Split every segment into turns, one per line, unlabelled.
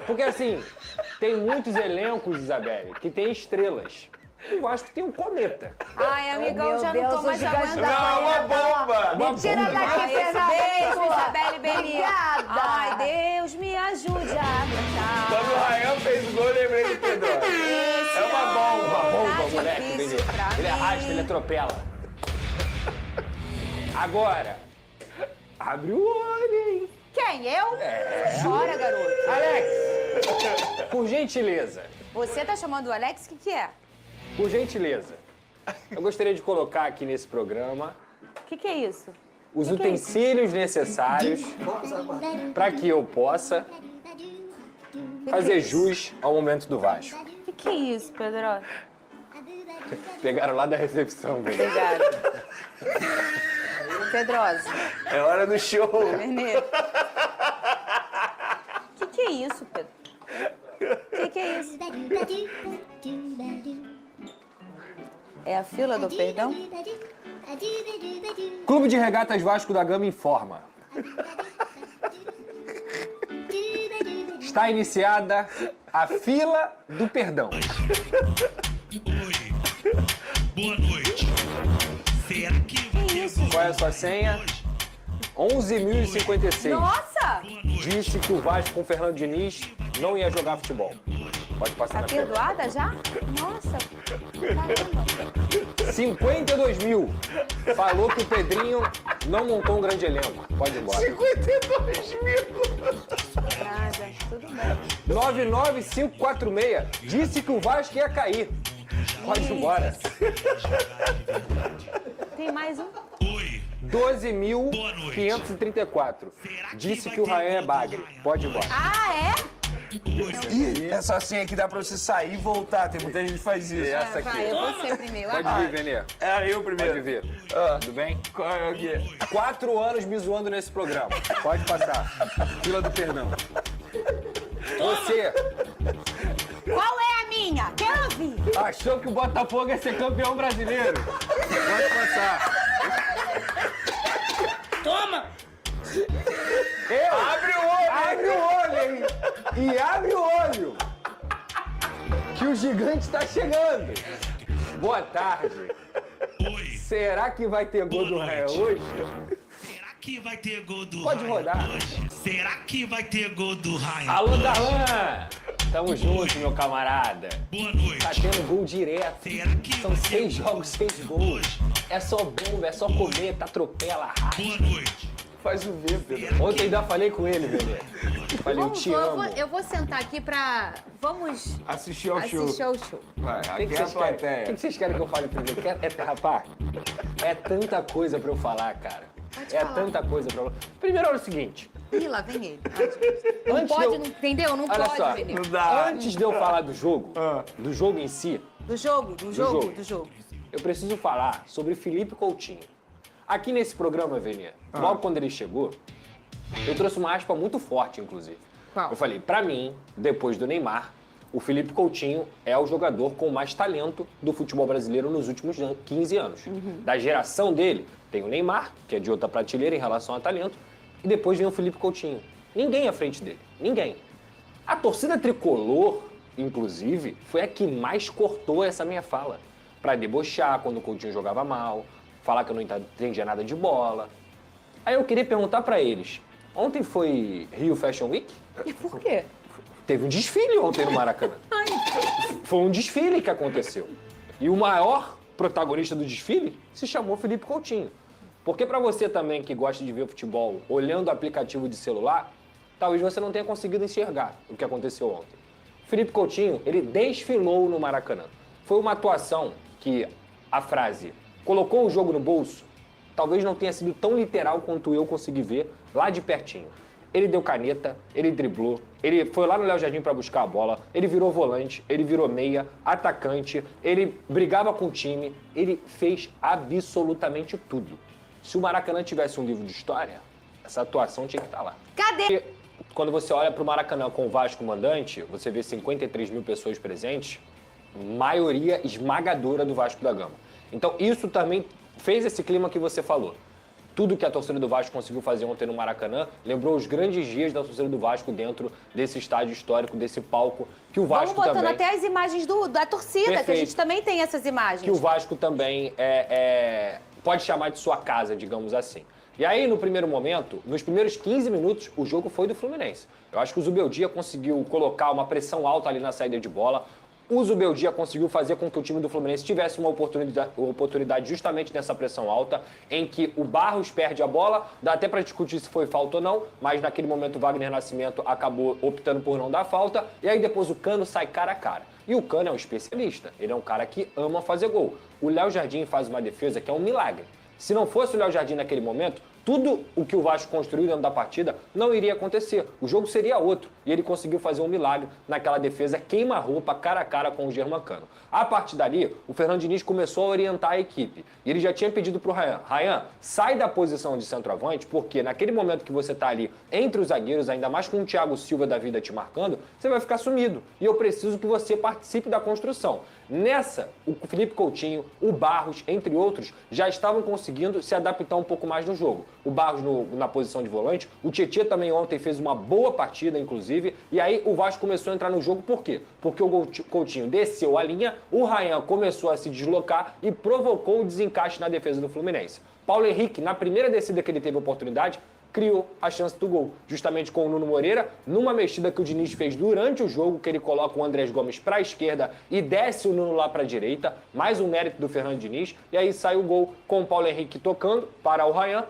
Porque assim, tem muitos elencos, Isabelle, que tem estrelas. O Vasco tem um cometa.
Ai, amigão,
Meu
já
Deus,
não tô
o
mais
gigante
aguentando.
da
Não, uma bomba!
Uma
Me tira
bomba.
daqui,
Ai,
Fernanda.
beijo, Isabelle Belinha.
Obrigada.
Ai, Deus, me ajude a aguentar.
Quando o Rael fez o gol, eu lembrei do Pedro. É uma bomba.
Uma bomba,
Tá
moleque,
difícil
Benê.
pra
Ele
mim.
arrasta, ele atropela. Agora, abre o olho, hein?
Quem? Eu? Chora, garoto.
Alex, por gentileza,
Você tá chamando o Alex? O que é?
por gentileza, eu gostaria de colocar aqui nesse programa
O que é isso?
os utensílios necessários para que eu possa fazer jus ao momento do Vasco.
O que é isso, Pedro?
Pegaram lá da recepção, velho.
Obrigada. Pedrosa,
É hora do show.
Benê. O que é isso, Pedro? O que é isso? É a fila do perdão?
Clube de Regatas Vasco da Gama informa. Está iniciada a fila do perdão.
Oi. Boa noite. Será que vai ter
Qual é a sua senha? 11.056.
Nossa!
Disse que o Vasco com o Fernando Diniz não ia jogar futebol. Pode passar
Tá
na frente.
perdoada já? Nossa! Caramba!
52 mil. Falou que o Pedrinho não montou um grande elenco. Pode ir embora.
52 mil.
Nada, tudo bem.
99546. Disse que o Vasco ia cair. Pode ir embora.
Tem mais um?
Oi.
12.534. Disse que o Rael é bagre. Pode ir embora.
Ah, é?
Ih, essa senha aqui dá pra você sair e voltar. Tem muita gente que faz isso.
Essa
Vai,
aqui.
eu vou ser primeiro.
Pode vir, Benê.
É eu primeiro.
Pode vir.
Ah,
Tudo bem?
qual é o quê?
4 anos me zoando nesse programa. Pode passar. Fila do perdão. Você
Qual é a minha? Quero ouvir.
achou que o Botafogo ia ser campeão brasileiro? Pode passar.
Toma!
Eu?
Abre o olho!
Abre o olho, hein? E abre o olho. Que o gigante tá chegando. Boa tarde.
Oi.
Será que vai ter gol do Rael hoje?
Será que vai ter gol do
Pode
Raio
rodar.
hoje? Será que vai ter gol do Raio?
Alô, Darlan! Tamo junto, meu camarada.
Boa noite.
Tá tendo gol direto.
Será que
São
vai ter
6 jogos, 6 gols. É só bomba, é só comer, atropela, arrasta.
Boa noite.
Faz o V, Pedro.
Ontem ainda falei com ele, Benê. Falei, eu te amo.
Eu vou sentar aqui pra... Vamos
Assistir ao show.
assistir ao show.
Vai,
O que,
aqui
que
é a
vocês querem?
plateia.
O que vocês querem que eu fale primeiro? Rapaz, é tanta coisa pra eu falar, cara. É
falar.
tanta coisa pra eu falar. Primeiro, olha o seguinte.
Ih, lá vem ele. Não
Antes
pode,
de eu-
não, entendeu? Não
Olha
pode,
só.
Benê.
Não dá.
Antes de eu falar do jogo em si,
Do jogo.
jogo. eu preciso falar sobre Felipe Coutinho. Aqui nesse programa, Venê, logo quando ele chegou, eu trouxe uma aspa muito forte, inclusive.
Qual?
Eu falei, pra mim, depois do Neymar, o Felipe Coutinho é o jogador com mais talento do futebol brasileiro nos últimos 15 anos. Da geração dele, tem o Neymar, que é de outra prateleira em relação a talento, e depois vem o Felipe Coutinho. Ninguém à frente dele. Ninguém. A torcida tricolor, inclusive, foi a que mais cortou essa minha fala. Pra debochar quando o Coutinho jogava mal, falar que eu não entendia nada de bola. Aí eu queria perguntar pra eles, ontem foi Rio Fashion Week?
E por quê?
Teve um desfile ontem no Maracanã. Foi um desfile que aconteceu. E o maior protagonista do desfile se chamou Felipe Coutinho. Porque pra você também que gosta de ver futebol olhando o aplicativo de celular, talvez você não tenha conseguido enxergar o que aconteceu ontem. Felipe Coutinho, ele desfilou no Maracanã. Foi uma atuação que a frase colocou o jogo no bolso talvez não tenha sido tão literal quanto eu consegui ver lá de pertinho. Ele deu caneta, ele driblou, ele foi lá no Léo Jardim para buscar a bola, ele virou volante, ele virou meia, atacante, ele brigava com o time, ele fez absolutamente tudo. Se o Maracanã tivesse um livro de história, essa atuação tinha que estar lá.
Cadê?
E quando você olha para o Maracanã com o Vasco mandante, você vê 53 mil pessoas presentes, maioria esmagadora do Vasco da Gama. Então isso também fez esse clima que você falou. tudo que a torcida do Vasco conseguiu fazer ontem no Maracanã lembrou os grandes dias da torcida do Vasco dentro desse estádio histórico, desse palco que o Vasco
Vamos botando
também...
até as imagens da torcida, que a
Perfeito.
gente também tem essas imagens.
Que o Vasco também pode chamar de sua casa, digamos assim. E aí, no primeiro momento, nos primeiros 15 minutos, o jogo foi do Fluminense. Eu acho que o Zubeldia conseguiu colocar uma pressão alta ali na saída de bola. O Zubeldia conseguiu fazer com que o time do Fluminense tivesse uma oportunidade justamente nessa pressão alta, em que o Barros perde a bola, dá até para discutir se foi falta ou não, mas naquele momento o Wagner Nascimento acabou optando por não dar falta, e aí depois o Cano sai cara a cara. E o Cano é um especialista, ele é um cara que ama fazer gol. O Léo Jardim faz uma defesa que é um milagre. Se não fosse o Léo Jardim naquele momento, tudo o que o Vasco construiu dentro da partida não iria acontecer. O jogo seria outro. E ele conseguiu fazer um milagre naquela defesa queima-roupa, cara a cara com o Germancano. A partir dali, o Fernando Diniz começou a orientar a equipe. E ele já tinha pedido para o Rayan, sai da posição de centroavante, porque naquele momento que você está ali entre os zagueiros, ainda mais com o Thiago Silva da vida te marcando, você vai ficar sumido. E eu preciso que você participe da construção. Nessa, o Felipe Coutinho, o Barros, entre outros, já estavam conseguindo se adaptar um pouco mais no jogo. O Barros na posição de volante, o Tietê também ontem fez uma boa partida, inclusive, e aí o Vasco começou a entrar no jogo, por quê? Porque o Coutinho desceu a linha, o Rayan começou a se deslocar e provocou o desencaixe na defesa do Fluminense. Paulo Henrique, na primeira descida que ele teve oportunidade, criou a chance do gol, justamente com o Nuno Moreira, numa mexida que o Diniz fez durante o jogo, que ele coloca o Andrés Gomes para a esquerda e desce o Nuno lá para a direita, mais um mérito do Fernando Diniz, e aí sai o gol com o Paulo Henrique tocando para o Rayan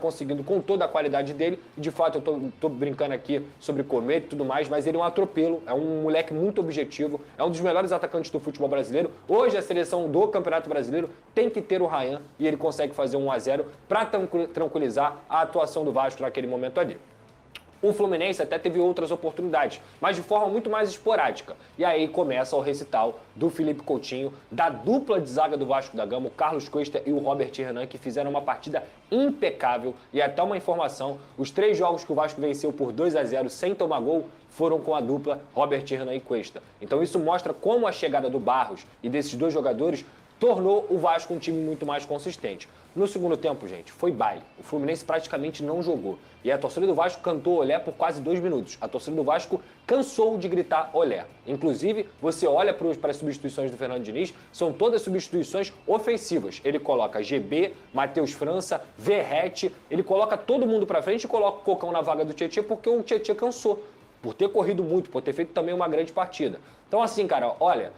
conseguindo com toda a qualidade dele, de fato eu tô brincando aqui sobre corneta e tudo mais, mas ele é um atropelo, é um moleque muito objetivo, é um dos melhores atacantes do futebol brasileiro, hoje a seleção do Campeonato Brasileiro tem que ter o Rayan, e ele consegue fazer 1-0 para tranquilizar a atuação do Vasco naquele momento ali. O Fluminense até teve outras oportunidades, mas de forma muito mais esporádica. E aí começa o recital do Felipe Coutinho, da dupla de zaga do Vasco da Gama, o Carlos Cuesta e o Robert Renan, que fizeram uma partida impecável. E até uma informação, os 3 jogos que o Vasco venceu por 2-0 sem tomar gol foram com a dupla Robert Renan e Cuesta. Então isso mostra como a chegada do Barros e desses 2 jogadores tornou o Vasco um time muito mais consistente. No segundo tempo, gente, foi baile. O Fluminense praticamente não jogou. E a torcida do Vasco cantou olé por quase 2 minutos. A torcida do Vasco cansou de gritar olé. Inclusive, você olha para as substituições do Fernando Diniz, são todas substituições ofensivas. Ele coloca GB, Matheus França, Verrete, ele coloca todo mundo para frente e coloca o Cocão na vaga do Tietê, porque o Tietê cansou. Por ter corrido muito, por ter feito também uma grande partida. Então assim, cara, olha...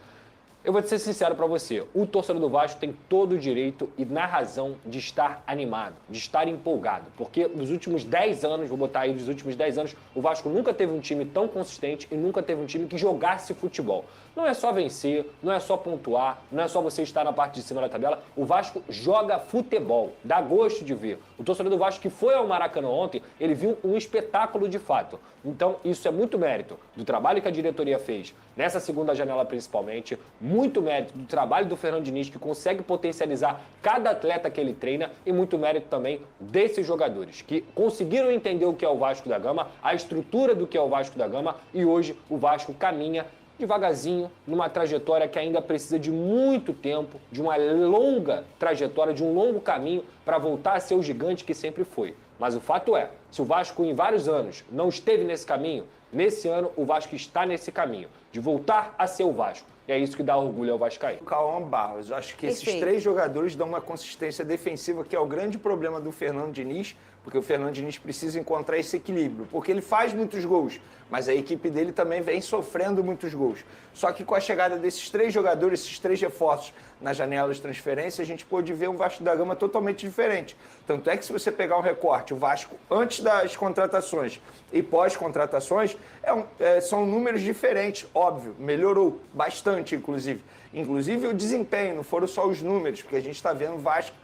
Eu vou ser sincero pra você, o torcedor do Vasco tem todo o direito e na razão de estar animado, de estar empolgado, porque nos últimos 10 anos, vou botar aí nos últimos 10 anos, o Vasco nunca teve um time tão consistente e nunca teve um time que jogasse futebol. Não é só vencer, não é só pontuar, não é só você estar na parte de cima da tabela, o Vasco joga futebol, dá gosto de ver. O torcedor do Vasco que foi ao Maracanã ontem, ele viu um espetáculo de fato. Então isso é muito mérito do trabalho que a diretoria fez nessa segunda janela principalmente, muito mérito do trabalho do Fernando Diniz, que consegue potencializar cada atleta que ele treina, e muito mérito também desses jogadores, que conseguiram entender o que é o Vasco da Gama, a estrutura do que é o Vasco da Gama, e hoje o Vasco caminha devagarzinho, numa trajetória que ainda precisa de muito tempo, de uma longa trajetória, de um longo caminho para voltar a ser o gigante que sempre foi. Mas o fato é, se o Vasco em vários anos não esteve nesse caminho, nesse ano o Vasco está nesse caminho, de voltar a ser o Vasco. E é isso que dá orgulho ao vascaíno.
Cauã Barros, eu acho que esses
Perfeito.
3 jogadores dão uma consistência defensiva, que é o grande problema do Fernando Diniz, porque o Fernando Diniz precisa encontrar esse equilíbrio, porque ele faz muitos gols, mas a equipe dele também vem sofrendo muitos gols. Só que com a chegada desses 3 jogadores, esses 3 reforços na janela de transferência, a gente pôde ver um Vasco da Gama totalmente diferente. Tanto é que se você pegar um recorte, o Vasco antes das contratações e pós-contratações, são números diferentes, óbvio, melhorou bastante, inclusive. Inclusive o desempenho, não foram só os números, porque a gente está vendo o Vasco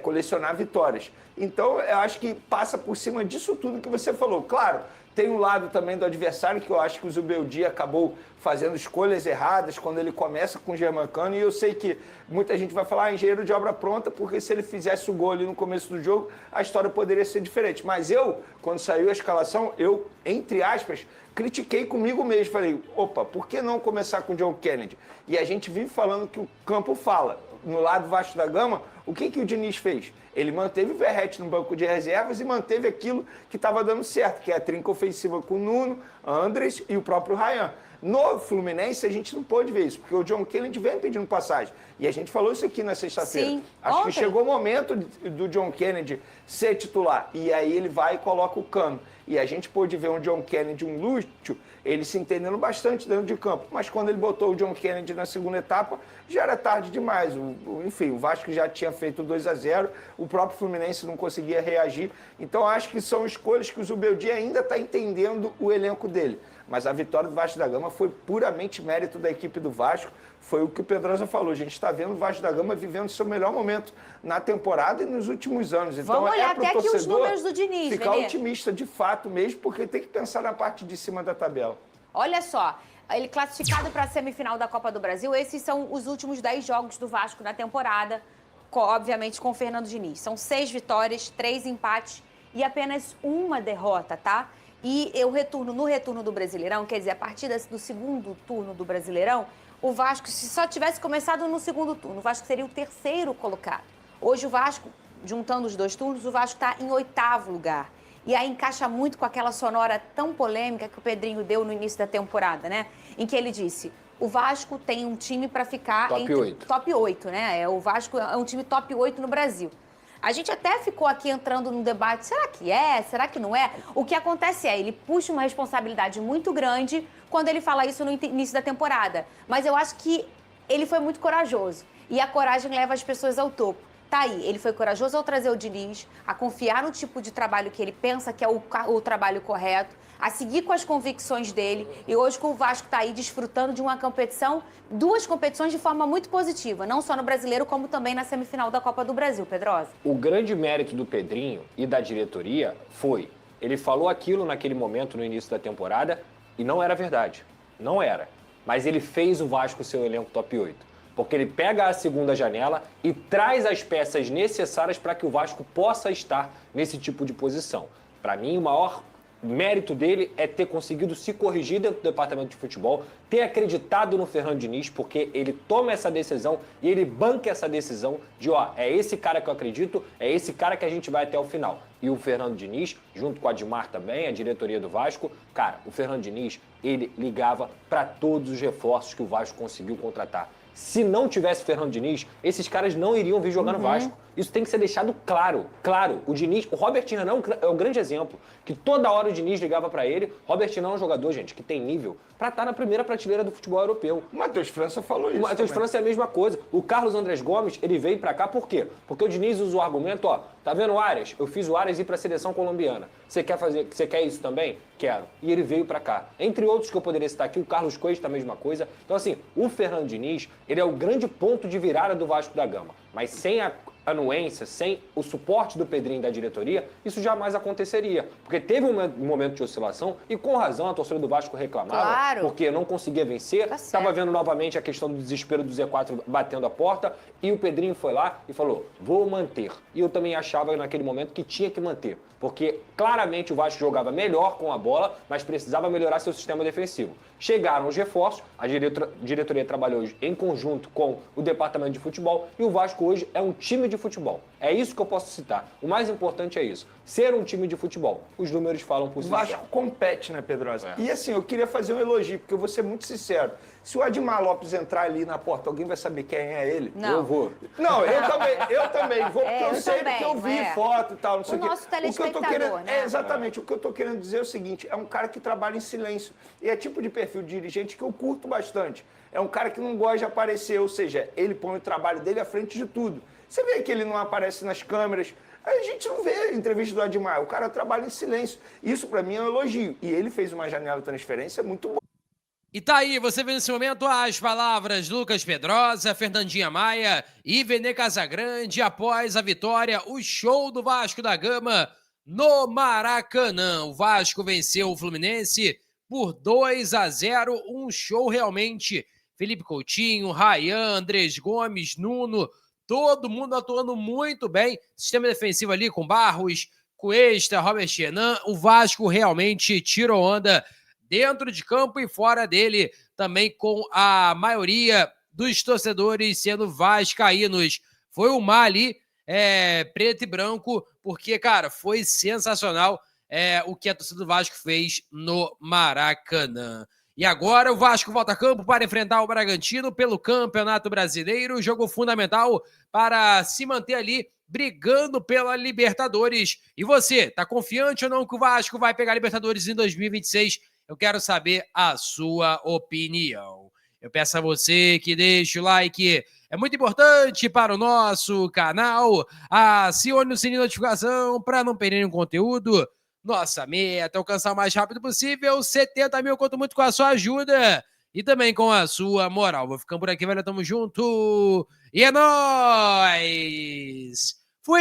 colecionar vitórias. Então, eu acho que passa por cima disso tudo que você falou. Claro, tem um lado também do adversário, que eu acho que o Zubeldia acabou fazendo escolhas erradas quando ele começa com o Germancano, e eu sei que muita gente vai falar engenheiro de obra pronta, porque se ele fizesse o gol ali no começo do jogo, a história poderia ser diferente. Mas eu, quando saiu a escalação, eu, entre aspas, critiquei comigo mesmo. Falei, opa, por que não começar com o John Kennedy? E a gente vive falando que o campo fala. No lado Vasco da Gama, o que o Diniz fez? Ele manteve o Verratti no banco de reservas e manteve aquilo que estava dando certo, que é a trinca ofensiva com o Nuno, Andres e o próprio Ryan. No Fluminense, a gente não pôde ver isso, porque o John Kennedy vem pedindo passagem. E a gente falou isso aqui na sexta-feira.
Sim,
Acho
ontem.
que chegou o momento do John Kennedy ser titular. E aí ele vai e coloca o Cano. E a gente pôde ver um John Kennedy, um Lúcio, ele se entendendo bastante dentro de campo. Mas quando ele botou o John Kennedy na segunda etapa, já era tarde demais. Enfim, o Vasco já tinha feito 2-0, o próprio Fluminense não conseguia reagir. Então, acho que são escolhas que o Zubeldia ainda está entendendo o elenco dele. Mas a vitória do Vasco da Gama foi puramente mérito da equipe do Vasco. Foi o que o Pedrosa falou. A gente está vendo o Vasco da Gama vivendo seu melhor momento na temporada e nos últimos anos. Então,
Vamos olhar
pro
até aqui os
torcedor
números do Diniz,
ficar
Nenê.
otimista de fato mesmo, porque tem que pensar na parte de cima da tabela.
Olha só, ele classificado para a semifinal da Copa do Brasil, esses são os últimos 10 jogos do Vasco na temporada, obviamente com o Fernando Diniz. São 6 vitórias, 3 empates e apenas uma derrota, tá? E no retorno do Brasileirão, quer dizer, a partir do segundo turno do Brasileirão, o Vasco, se só tivesse começado no segundo turno, o Vasco seria o terceiro colocado. Hoje o Vasco, juntando os 2 turnos, o Vasco está em 8º lugar. E aí encaixa muito com aquela sonora tão polêmica que o Pedrinho deu no início da temporada, né? Em que ele disse, o Vasco tem um time para ficar
Top 8.
Top 8, né? O Vasco é um time top 8 no Brasil. A gente até ficou aqui entrando num debate, será que é? Será que não é? O que acontece é, ele puxa uma responsabilidade muito grande quando ele fala isso no início da temporada. Mas eu acho que ele foi muito corajoso. E a coragem leva as pessoas ao topo. Tá aí, ele foi corajoso ao trazer o Diniz, a confiar no tipo de trabalho que ele pensa que é o trabalho correto, a seguir com as convicções dele. E hoje com o Vasco está aí desfrutando de uma competição, 2 competições de forma muito positiva, não só no Brasileiro, como também na semifinal da Copa do Brasil, Pedrosa.
O grande mérito do Pedrinho e da diretoria foi, ele falou aquilo naquele momento no início da temporada e não era verdade, não era. Mas ele fez o Vasco seu elenco top 8. Porque ele pega a segunda janela e traz as peças necessárias para que o Vasco possa estar nesse tipo de posição. Para mim, o maior mérito dele é ter conseguido se corrigir dentro do departamento de futebol, ter acreditado no Fernando Diniz, porque ele toma essa decisão e ele banca essa decisão de, é esse cara que eu acredito, é esse cara que a gente vai até o final. E o Fernando Diniz, junto com a Admar também, a diretoria do Vasco, cara, o Fernando Diniz, ele ligava para todos os reforços que o Vasco conseguiu contratar. Se não tivesse Fernando Diniz, esses caras não iriam vir jogar no Vasco. Isso tem que ser deixado claro. Claro, o Robert Renan é um grande exemplo, que toda hora o Diniz ligava pra ele. Robert Renan é um jogador, gente, que tem nível pra estar na primeira prateleira do futebol europeu.
O Matheus França falou isso.
O Matheus França é a mesma coisa. O Carlos Andrés Gomes, ele veio pra cá por quê? Porque o Diniz usa o argumento, tá vendo o Arias? Eu fiz o Arias ir pra seleção colombiana. Você quer isso também? Quero. E ele veio pra cá. Entre outros que eu poderia citar aqui, o Carlos Coelho, a mesma coisa. Então, assim, o Fernando Diniz, ele é o grande ponto de virada do Vasco da Gama. Mas sem a anuência, sem o suporte do Pedrinho e da diretoria, isso jamais aconteceria. Porque teve um momento de oscilação e, com razão, a torcida do Vasco reclamava,
Claro.
porque não conseguia vencer,
Tá
estava
certo.
vendo novamente a questão do desespero do Z4 batendo a porta, e o Pedrinho foi lá e falou, vou manter. E eu também achava naquele momento que tinha que manter, porque claramente o Vasco jogava melhor com a bola, mas precisava melhorar seu sistema defensivo. Chegaram os reforços, a diretoria trabalhou em conjunto com o departamento de futebol e o Vasco hoje é um time de futebol. É isso que eu posso citar. O mais importante é isso, ser um time de futebol. Os números falam por
O
si
Vasco
só.
compete, né, Pedrosa?
É.
E assim, eu queria fazer um elogio, porque eu vou ser muito sincero. Se o Admar Lopes entrar ali na porta, alguém vai saber quem é ele?
Não.
Eu vou.
Não, eu também vou, porque eu
eu
sei,
também,
porque eu vi
é.
foto e tal, não sei
O
o quê.
nosso
O que eu tô
telespectador,
querendo,
né?
exatamente, o que eu tô querendo dizer é o seguinte, é um cara que trabalha em silêncio. E é tipo de perfil de dirigente que eu curto bastante. É um cara que não gosta de aparecer, ou seja, ele põe o trabalho dele à frente de tudo. Você vê que ele não aparece nas câmeras, a gente não vê a entrevista do Admar, o cara trabalha em silêncio. Isso pra mim é um elogio. E ele fez uma janela de transferência muito boa.
E tá aí, você vê nesse momento as palavras de Lucas Pedrosa, Fernandinha Maia e Vene Casagrande após a vitória, o show do Vasco da Gama no Maracanã. O Vasco venceu o Fluminense por 2-0, um show realmente. Felipe Coutinho, Ryan, Andrés Gomes, Nuno, todo mundo atuando muito bem. Sistema defensivo ali com Barros, Cuesta, Robert Renan. O Vasco realmente tirou onda dentro de campo e fora dele, também com a maioria dos torcedores sendo vascaínos. Foi um mar ali, preto e branco, porque, cara, foi sensacional o que a torcida do Vasco fez no Maracanã. E agora o Vasco volta a campo para enfrentar o Bragantino pelo Campeonato Brasileiro, jogo fundamental para se manter ali brigando pela Libertadores. E você, tá confiante ou não que o Vasco vai pegar a Libertadores em 2026? Eu quero saber a sua opinião. Eu peço a você que deixe o like, é muito importante para o nosso canal. Acione o sininho de notificação para não perder nenhum conteúdo. Nossa meta é alcançar o mais rápido possível 70 mil, conto muito com a sua ajuda e também com a sua moral. Vou ficando por aqui, velho, tamo junto e é nóis!